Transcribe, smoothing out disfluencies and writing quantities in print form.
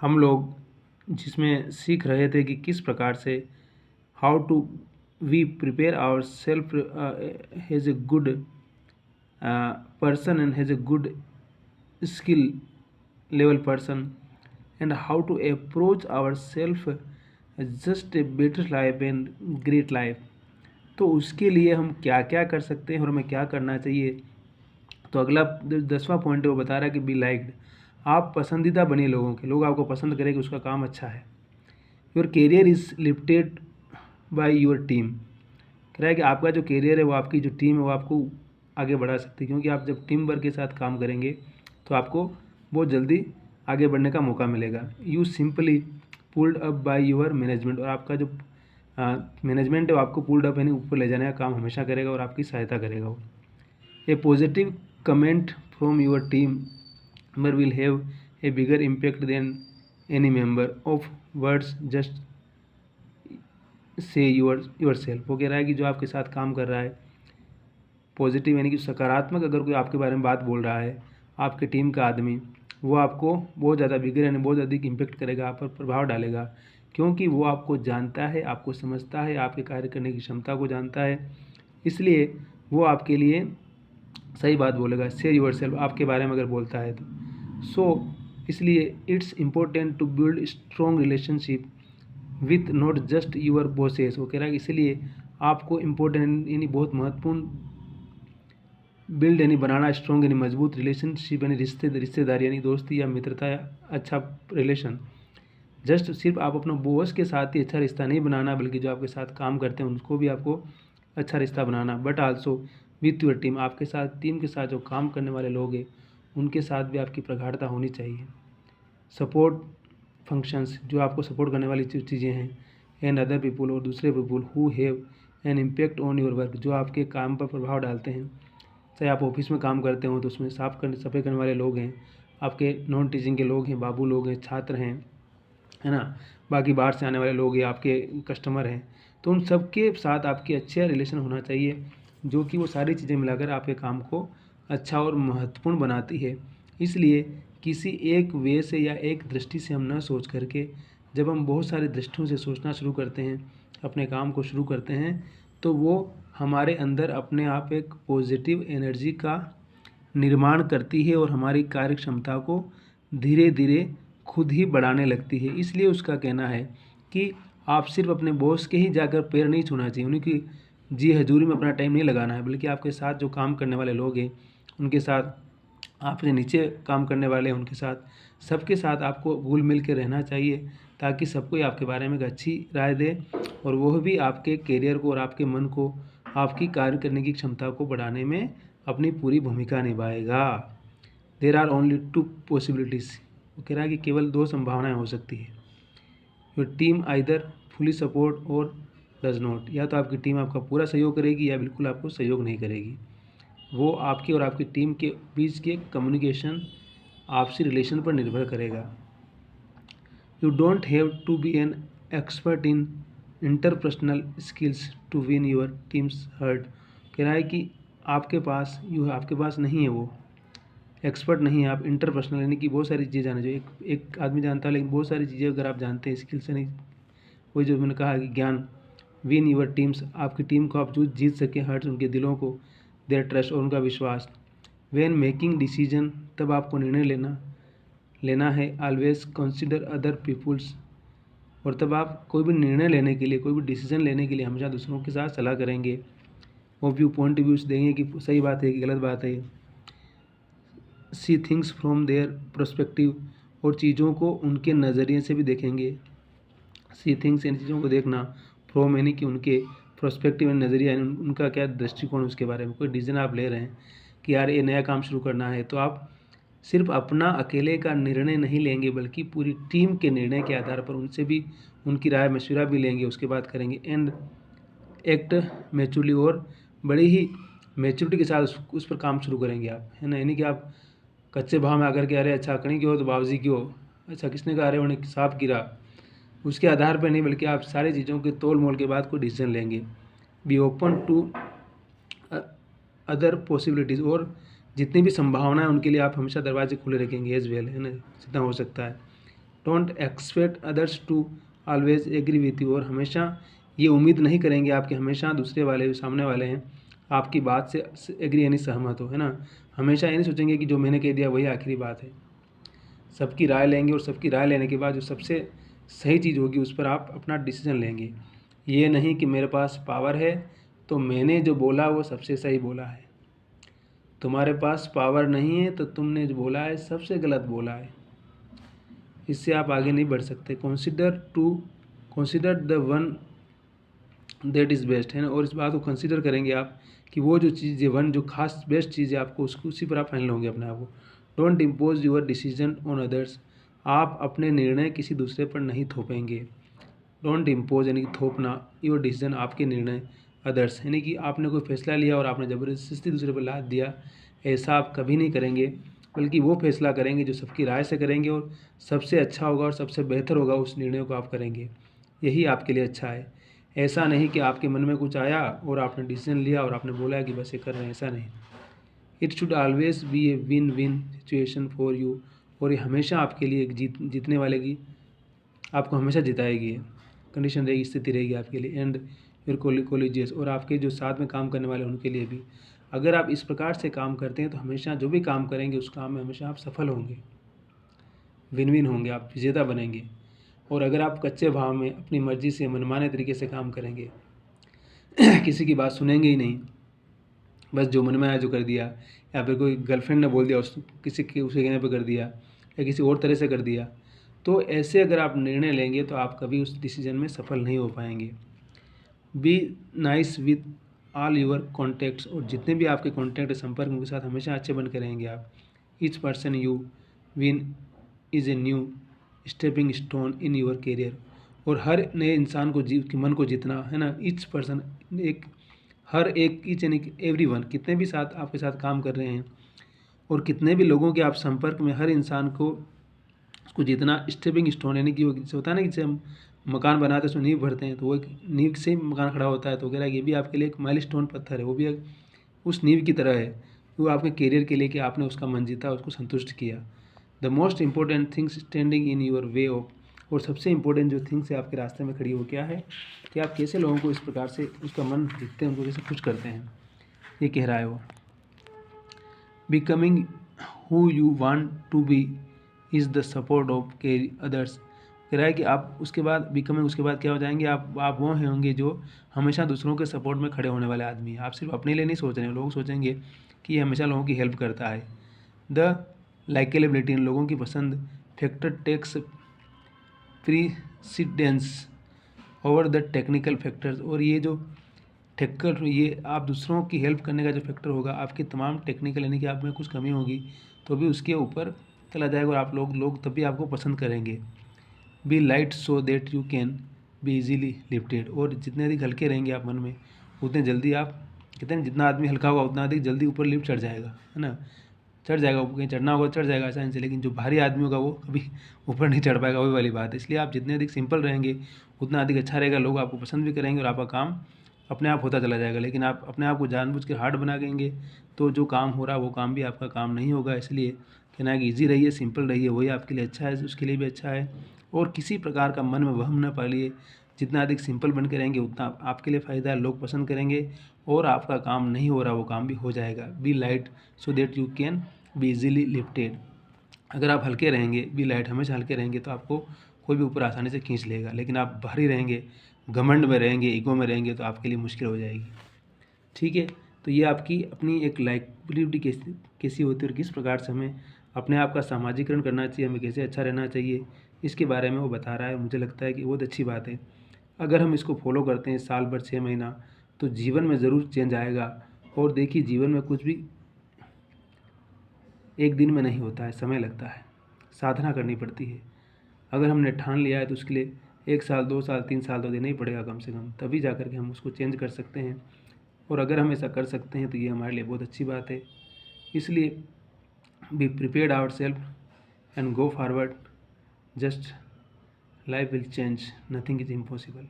हम लोग जिसमें सीख रहे थे कि किस प्रकार से how to we prepare our self has a good person and has a good skill level person, and how to approach ourselves just a better life and great life। तो उसके लिए हम क्या क्या कर सकते हैं और हमें क्या करना चाहिए। तो अगला 10वां पॉइंट है वो बता रहा है कि बी लाइक्ड। आप पसंदीदा बनिए लोगों के, लोग आपको पसंद करें कि उसका काम अच्छा है। Your career is lifted by your team. कह रहा है कि आपका जो कैरियर है वो आपकी जो टीम है वो आपको आगे बढ़ा सकती है, क्योंकि आप जब टीम वर्क के साथ काम करेंगे तो आपको बहुत जल्दी आगे बढ़ने का मौका मिलेगा। You simply pulled up by your management. और आपका जो मैनेजमेंट है वो आपको पुल्ड अप यानी ऊपर ले जाने का काम हमेशा करेगा और आपकी सहायता करेगा वो। A positive comment from your team member will have a bigger impact than any member of words just say yourself. वो कह रहा है कि जो आपके साथ काम कर रहा है पॉजिटिव यानी कि सकारात्मक अगर कोई आपके बारे में बात बोल रहा है, आपके टीम का आदमी, वो आपको बहुत ज़्यादा बिगड़ यानी बहुत अधिक इम्पेक्ट करेगा, आप पर प्रभाव डालेगा, क्योंकि वो आपको जानता है, आपको समझता है, आपके कार्य करने की क्षमता को जानता है, इसलिए वो आपके लिए सही बात बोलेगा। शेयर योर सेल्फ आपके बारे में अगर बोलता है तो इसलिए it's important to build strong relationship with not just your bosses. वो कह रहा है कि इसलिए आपको इम्पोर्टेंट यानी बहुत महत्वपूर्ण बिल्ड यानी बनाना, स्ट्रॉन्ग यानी मजबूत, रिलेशनशिप यानी रिश्तेदारी यानी दोस्ती या मित्रता या अच्छा रिलेशन। जस्ट सिर्फ आप अपना बॉस के साथ ही अच्छा रिश्ता नहीं बनाना, बल्कि जो आपके साथ काम करते हैं उनको भी आपको अच्छा रिश्ता बनाना। But also with your team, आपके साथ टीम के साथ जो काम करने वाले लोग हैं उनके साथ भी आपकी प्रगाढ़ता होनी चाहिए। सपोर्ट फंक्शंस, जो आपको सपोर्ट करने वाली चीज़ें हैं, एंड अदर पीपुल और दूसरे people who have an impact on your work, जो आपके काम पर प्रभाव डालते हैं। चाहे आप ऑफिस में काम करते हो तो उसमें सफाई करने वाले लोग हैं, आपके नॉन टीचिंग के लोग हैं, बाबू लोग हैं, छात्र हैं, है ना, बाकी बाहर से आने वाले लोग हैं, आपके कस्टमर हैं, तो उन सब के साथ आपके अच्छा रिलेशन होना चाहिए, जो कि वो सारी चीज़ें मिलाकर आपके काम को अच्छा और महत्वपूर्ण बनाती है। इसलिए किसी एक वे से या एक दृष्टि से हम न सोच करके जब हम बहुत सारी दृष्टियों से सोचना शुरू करते हैं, अपने काम को शुरू करते हैं, तो वो हमारे अंदर अपने आप एक पॉजिटिव एनर्जी का निर्माण करती है और हमारी कार्य क्षमता को धीरे धीरे खुद ही बढ़ाने लगती है। इसलिए उसका कहना है कि आप सिर्फ अपने बॉस के ही जाकर पैर नहीं छूना चाहिए, उनकी जी हजूरी में अपना टाइम नहीं लगाना है, बल्कि आपके साथ जो काम करने वाले लोग हैं उनके साथ, आपसे नीचे काम करने वाले हैं उनके साथ, सबके साथ आपको घुल मिल के रहना चाहिए, ताकि सबको आपके बारे में एक अच्छी राय दे और वह भी आपके कैरियर को और आपके मन को, आपकी कार्य करने की क्षमता को बढ़ाने में अपनी पूरी भूमिका निभाएगा। There are only 2 possibilities. वो कह रहा है कि केवल 2 संभावनाएं हो सकती है। Your team either fully support और डज नॉट, या तो आपकी टीम आपका पूरा सहयोग करेगी या बिल्कुल आपको सहयोग नहीं करेगी। वो आपकी और आपकी टीम के बीच के कम्युनिकेशन, आपसी रिलेशन पर निर्भर करेगा। You don't have to be an expert in interpersonal skills to win your team's heart. कह रहा है कि आपके पास नहीं है, वो एक्सपर्ट नहीं है आप इंटरपर्सनल यानी कि बहुत सारी चीज़ें जाना चाहिए। एक आदमी जानता है, लेकिन बहुत सारी चीज़ें अगर आप जानते हैं स्किल से नहीं, वही जो मैंने कहा कि ज्ञान। विन यूर टीम्स, आपकी टीम को आप जो जीत सकें, हर्ट उनके दिलों को, देयर ट्रस्ट और उनका विश्वास। व्हेन मेकिंग डिसीजन, तब आपको निर्णय लेना है। ऑलवेज कंसिडर अदर पीपुल्स, और तब आप कोई भी निर्णय लेने के लिए, कोई भी डिसीजन लेने के लिए हमेशा दूसरों के साथ सलाह करेंगे और व्यू पॉइंट व्यूज देंगे कि सही बात है कि गलत बात है। See things from their perspective, और चीज़ों को उनके नज़रिए से भी देखेंगे। सी थिंग्स, इन चीज़ों को देखना, फ्रॉम यानी कि उनके पर्सपेक्टिव यानी नज़रिया, उनका क्या दृष्टिकोण उसके बारे में। कोई डिसीजन आप ले रहे हैं कि यार ये नया काम शुरू करना है, तो आप सिर्फ अपना अकेले का निर्णय नहीं लेंगे, बल्कि पूरी टीम के निर्णय के आधार पर उनसे भी उनकी राय मशवरा भी लेंगे, उसके बाद करेंगे। एंड एक्ट मैच्योरली, और बड़ी ही मैच्योरिटी के साथ उस पर काम शुरू करेंगे आप, है ना। यानी कि आप कच्चे भाव में आकर के अरे अच्छा कहीं क्यों तो बाबूजी क्यों, अच्छा किसने कहा, अरे उन्हें सांप गिरा, उसके आधार पर नहीं, बल्कि आप सारी चीज़ों के तोल मोल के बाद कोई डिसीजन लेंगे। Be open to other possibilities, और जितनी भी संभावनाएं उनके लिए आप हमेशा दरवाजे खुले रखेंगे एज वेल, है ना, जितना हो सकता है। Don't expect others to always agree with you, और हमेशा ये उम्मीद नहीं करेंगे आपके हमेशा दूसरे वाले जो सामने वाले हैं आपकी बात से एग्री यानी सहमत हो, है ना। हमेशा ये नहीं सोचेंगे कि जो मैंने कह दिया वही आखिरी बात है। सबकी राय लेंगे और सबकी राय लेने के बाद जो सबसे सही चीज़ होगी उस पर आप अपना डिसीजन लेंगे। ये नहीं कि मेरे पास पावर है तो मैंने जो बोला वो सबसे सही बोला है। तुम्हारे पास पावर नहीं है तो तुमने जो बोला है सबसे गलत बोला है। इससे आप आगे नहीं बढ़ सकते। Consider the one that is best, है ना। और इस बात को कंसिडर करेंगे आप कि वो जो चीज़ वन जो खास बेस्ट चीज़ है आपको उसको उसी पर आप फाइनल होंगे अपने आप को। Don't impose your decision on others, आप अपने निर्णय किसी दूसरे पर नहीं थोपेंगे। डोंट इम्पोज यानी कि थोपना, योर डिसीजन आपके निर्णय अदर्स यानी कि आपने कोई फैसला लिया और आपने ज़बरदस्ती दूसरे पर लाद दिया, ऐसा आप कभी नहीं करेंगे। बल्कि वो फैसला करेंगे जो सबकी राय से करेंगे और सबसे अच्छा होगा और सबसे बेहतर होगा, उस निर्णय को आप करेंगे, यही आपके लिए अच्छा है। ऐसा नहीं कि आपके मन में कुछ आया और आपने डिसीजन लिया और आपने बोला कि बस ये कर रहे हैं, ऐसा नहीं। It should always be a win win situation for you, और ये हमेशा आपके लिए एक जीतने वाले की आपको हमेशा जिताएगी कंडीशन रहेगी, स्थिति रहेगी आपके लिए। एंड योर कोलिजियस, और आपके जो साथ में काम करने वाले उनके लिए भी। अगर आप इस प्रकार से काम करते हैं तो हमेशा जो भी काम करेंगे उस काम में हमेशा आप सफल होंगे, विन विन होंगे, आप विजेता बनेंगे। और अगर आप कच्चे भाव में अपनी मर्जी से मनमाने तरीके से काम करेंगे किसी की बात सुनेंगे ही नहीं, बस जो मन में आया जो कर दिया, या फिर कोई गर्लफ्रेंड ने बोल दिया किसी के उसके कहने पर कर दिया या किसी और तरह से कर दिया, तो ऐसे अगर आप निर्णय लेंगे तो आप कभी उस डिसीजन में सफल नहीं हो पाएंगे। Be nice with all your contacts, और जितने भी आपके कॉन्टैक्ट संपर्क उनके साथ हमेशा अच्छे बन के रहेंगे आप। Each person you win is a new stepping stone in your career, और हर नए इंसान को के मन को जीतना, है ना। ईच पर्सन एक हर एक ईच यानी एवरी वन, कितने भी साथ आपके साथ काम कर रहे हैं और कितने भी लोगों के आप संपर्क में, हर इंसान को उसको जितना स्टेपिंग स्टोन यानी कि वो जैसे होता है ना कि जैसे हम मकान बनाते हैं उसमें नींव भरते हैं तो वो एक नींव से ही मकान खड़ा होता है, तो वगैरह ये भी आपके लिए एक माइलस्टोन पत्थर है, वो भी एक उस नींव की तरह है। वो आपके करियर के लिए कि आपने उसका मन जीता, उसको संतुष्ट किया। The most important things standing in your way of, और सबसे इंपॉर्टेंट जो थिंग्स है आपके रास्ते में खड़ी, वो क्या है कि आप कैसे लोगों को इस प्रकार से उसका मन जीतते हैं, उनको कैसे खुश करते हैं, ये कह रहा है वो। Becoming who you want to be is the support of के अदर्स, कह रहा है कि आप उसके बाद बिकमिंग, उसके बाद क्या हो जाएंगे आप वो होंगे जो हमेशा दूसरों के सपोर्ट में खड़े होने वाले आदमी हैं। आप सिर्फ अपने लिए नहीं सोच रहे हैं, लोग सोचेंगे कि ये हमेशा लोगों की हेल्प करता है। द लाइकेबिलिटी, इन लोगों की पसंद factor takes precedence over the technical factors, और ये जो टेक्निकल, ये आप दूसरों की हेल्प करने का जो फैक्टर होगा, आपकी तमाम टेक्निकल यानी कि आप में कुछ कमी होगी तो भी उसके ऊपर चला जाएगा और आप लोग तब भी आपको पसंद करेंगे। Be light so that you can be easily lifted, और जितने अधिक हल्के रहेंगे आप मन में उतने जल्दी आप, कहते हैं जितना आदमी हल्का होगा उतना अधिक जल्दी ऊपर लिफ्ट चढ़ जाएगा, है ना। चढ़ जाएगा, कहीं चढ़ना होगा चढ़ जाएगा आसानी से, लेकिन जो भारी आदमी होगा वो कभी ऊपर नहीं चढ़ पाएगा, वही वाली बात है। इसलिए आप जितने अधिक सिंपल रहेंगे उतना अधिक अच्छा रहेगा, लोग आपको पसंद भी करेंगे और आपका काम अपने आप होता चला जाएगा। लेकिन आप अपने आप को जानबूझ के हार्ड बना देंगे तो जो काम हो रहा है वो काम भी आपका काम नहीं होगा। इसलिए कहना है कि ईजी रहिए, सिंपल रहिए, वही आपके लिए अच्छा है, उसके लिए भी अच्छा है। और किसी प्रकार का मन में वहम न पालिए, जितना अधिक सिंपल बन के रहेंगे उतना आपके लिए फ़ायदा है, लोग पसंद करेंगे और आपका काम नहीं हो रहा वो काम भी हो जाएगा। Be light so that you can be easily lifted, अगर आप हल्के रहेंगे, बी लाइट हमेशा हल्के रहेंगे तो आपको कोई भी ऊपर आसानी से खींच लेगा। लेकिन आप भारी रहेंगे, घमंड में रहेंगे, ईगो में रहेंगे तो आपके लिए मुश्किल हो जाएगी। ठीक है, तो ये आपकी अपनी एक लाइबिलिटी कैसी होती है और किस प्रकार से हमें अपने आप का सामाजिकरण करना चाहिए, हमें कैसे अच्छा रहना चाहिए, इसके बारे में वो बता रहा है। मुझे लगता है कि बहुत अच्छी बात है। अगर हम इसको फॉलो करते हैं साल भर 6 महीना तो जीवन में ज़रूर चेंज आएगा। और देखिए जीवन में कुछ भी एक दिन में नहीं होता है, समय लगता है, साधना करनी पड़ती है। अगर हमने ठान लिया है तो उसके लिए 1 साल 2 साल 3 साल तो देना ही पड़ेगा कम से कम, तभी जा कर के हम उसको चेंज कर सकते हैं। और अगर हम ऐसा कर सकते हैं तो ये हमारे लिए बहुत अच्छी बात है। इसलिए be prepared our self and go forward, just life will change, nothing is impossible.